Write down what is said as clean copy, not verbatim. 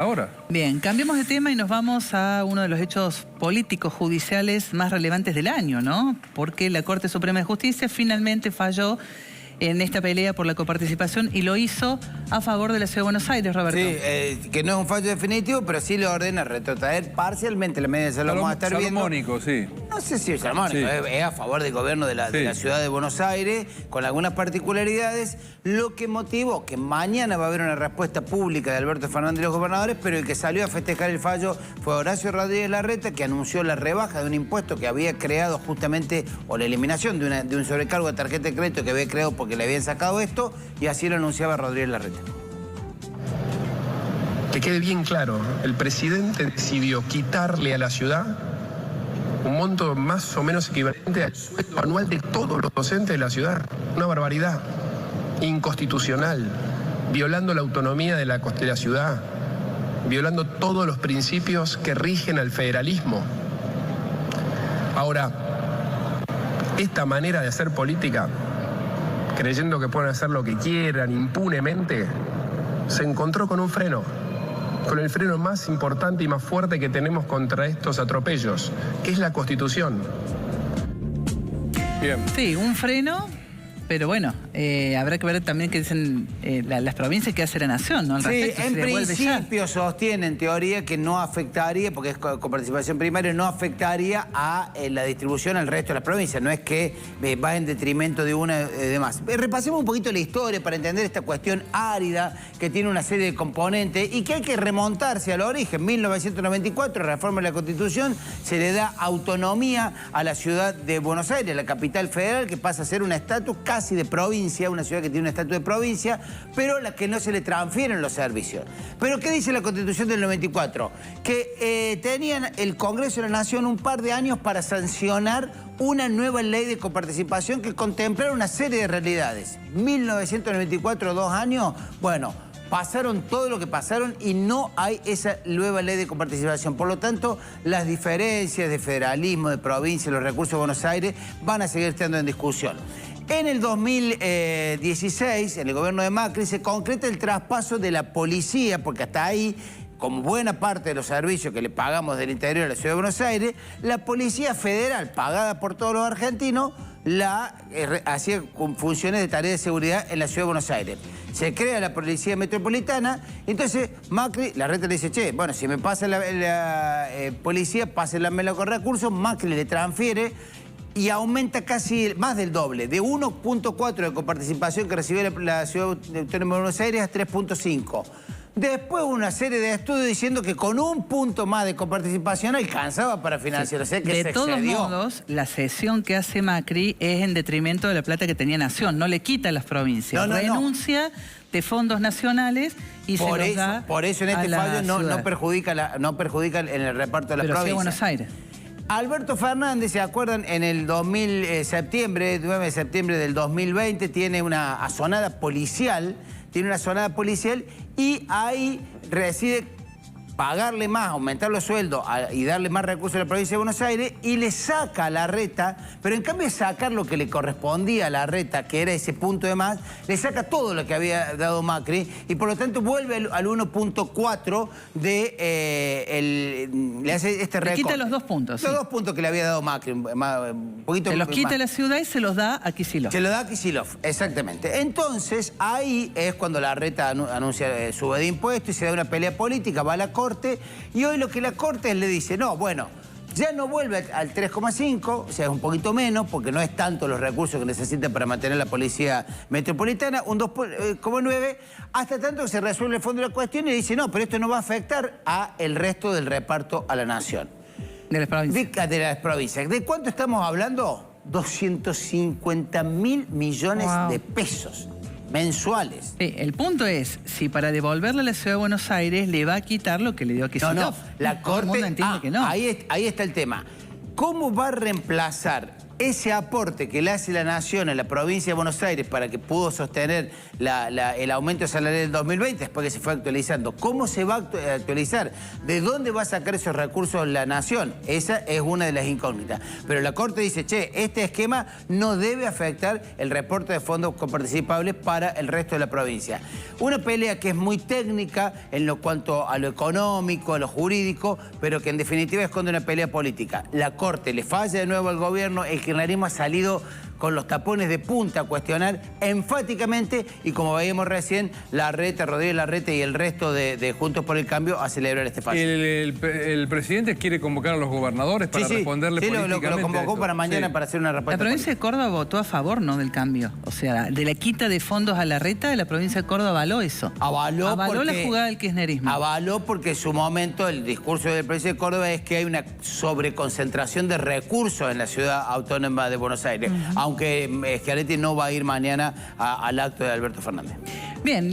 ahora. Bien, cambiemos de tema y nos vamos a uno de los hechos políticos judiciales más relevantes del año, ¿no? Porque la Corte Suprema de Justicia finalmente falló en esta pelea por la coparticipación y lo hizo a favor de la Ciudad de Buenos Aires, Roberto. Sí, que no es un fallo definitivo, pero sí le ordena retrotraer parcialmente la medida de salomónico. Vamos a estar viendo. Salomónico, sí. No sé si es salomónico, sí. Es a favor del gobierno de la Ciudad de Buenos Aires, con algunas particularidades, lo que motivó que mañana va a haber una respuesta pública de Alberto Fernández y los gobernadores, pero el que salió a festejar el fallo fue Horacio Rodríguez Larreta, que anunció la rebaja de un impuesto que había creado justamente, o la eliminación de un sobrecargo de tarjeta de crédito que había creado porque le habían sacado esto, y así lo anunciaba Rodríguez Larreta. Que quede bien claro, el presidente decidió quitarle a la ciudad un monto más o menos equivalente al sueldo anual de todos los docentes de la ciudad. Una barbaridad, inconstitucional, violando la autonomía de la ciudad, violando todos los principios que rigen al federalismo. Ahora, esta manera de hacer política, creyendo que pueden hacer lo que quieran impunemente, se encontró con un freno. Con el freno más importante y más fuerte que tenemos contra estos atropellos, que es la Constitución. Bien. Sí, un freno, pero bueno, habrá que ver también qué dicen las provincias que hace la Nación, ¿no? Al respecto, en principio sostiene en teoría que no afectaría, porque es coparticipación primaria, no afectaría a la distribución al resto de las provincias, no es que va en detrimento de una y demás. Repasemos un poquito la historia para entender esta cuestión árida que tiene una serie de componentes y que hay que remontarse al origen. 1994, reforma de la Constitución, se le da autonomía a la ciudad de Buenos Aires, la capital federal, que pasa a ser un estatus casi de provincia, una ciudad que tiene un estatus de provincia, pero a la que no se le transfieren los servicios. ¿Pero qué dice la Constitución del 94? Que tenían el Congreso de la Nación un par de años para sancionar una nueva ley de coparticipación que contemplara una serie de realidades. 1994, 2 años, bueno, pasaron todo lo que pasaron y no hay esa nueva ley de coparticipación. Por lo tanto, las diferencias de federalismo, de provincia, los recursos de Buenos Aires van a seguir estando en discusión. En el 2016, en el gobierno de Macri, se concreta el traspaso de la policía, porque hasta ahí, como buena parte de los servicios que le pagamos del interior a la Ciudad de Buenos Aires, la Policía Federal, pagada por todos los argentinos, hacía funciones de tarea de seguridad en la Ciudad de Buenos Aires. Se crea la Policía Metropolitana, entonces Macri, Larreta le dice, che, bueno, si me pasa la policía, pásenlamela con recursos, Macri le transfiere y aumenta casi más del doble, de 1.4 de coparticipación que recibió la Ciudad Autónoma de Buenos Aires a 3.5. Después una serie de estudios diciendo que con un punto más de coparticipación alcanzaba para financiar. Sí. O sea, que de todos modos, la cesión que hace Macri es en detrimento de la plata que tenía Nación. No le quita a las provincias. Renuncia de fondos nacionales y se los da. Por eso en este fallo no perjudica en el reparto de las provincias. Buenos Aires. Alberto Fernández, ¿se acuerdan? En el 9 de septiembre del 2020, tiene una asonada policial, y ahí decide pagarle más, aumentar los sueldos y darle más recursos a la provincia de Buenos Aires y le saca a Larreta, pero en cambio de sacar lo que le correspondía a Larreta, que era ese punto de más, le saca todo lo que había dado Macri y por lo tanto vuelve al 1.4 le hace este recorte. Le quita los 2 puntos. Los 2 puntos que le había dado Macri. Un poquito se los quita más. la ciudad y se los da a Kicillof. Se los da a Kicillof, exactamente. Entonces, ahí es cuando Larreta anuncia sube de impuestos y se da una pelea política, va a la Corte, y hoy lo que la Corte le dice, no, bueno, ya no vuelve al 3,5, o sea, es un poquito menos, porque no es tanto los recursos que necesita para mantener la Policía Metropolitana, un 2,9, hasta tanto que se resuelve el fondo de la cuestión y dice, no, pero esto no va a afectar al resto del reparto a la Nación. De las provincias. De las provincias. ¿De cuánto estamos hablando? 250.000 millones de pesos mensuales. Sí, el punto es, si para devolverle a la Ciudad de Buenos Aires le va a quitar lo que le dio a Kicillof. No, la Corte entiende que no. Ahí está el tema. ¿Cómo va a reemplazar ese aporte que le hace la Nación a la provincia de Buenos Aires para que pudo sostener el aumento salarial del 2020, después que se fue actualizando, ¿cómo se va a actualizar? ¿De dónde va a sacar esos recursos la Nación? Esa es una de las incógnitas. Pero la Corte dice, che, este esquema no debe afectar el reporte de fondos comparticipables para el resto de la provincia. Una pelea que es muy técnica en lo cuanto a lo económico, a lo jurídico, pero que en definitiva esconde una pelea política. La Corte le falla de nuevo al gobierno, el kirchnerismo ha salido con los tapones de punta a cuestionar enfáticamente y como veíamos recién, Rodríguez Larreta y el resto de Juntos por el Cambio a celebrar este fallo. El presidente quiere convocar a los gobernadores para responderle políticamente. Lo convocó para mañana para hacer una respuesta. La provincia de Córdoba votó a favor, ¿no?, del cambio. O sea, de la quita de fondos a Larreta, la provincia de Córdoba avaló eso. Avaló la jugada del kirchnerismo. Avaló porque en su momento el discurso de la provincia de Córdoba es que hay una sobreconcentración de recursos en la ciudad autónoma de Buenos Aires. Aunque Schiaretti no va a ir mañana al acto de Alberto Fernández. Bien.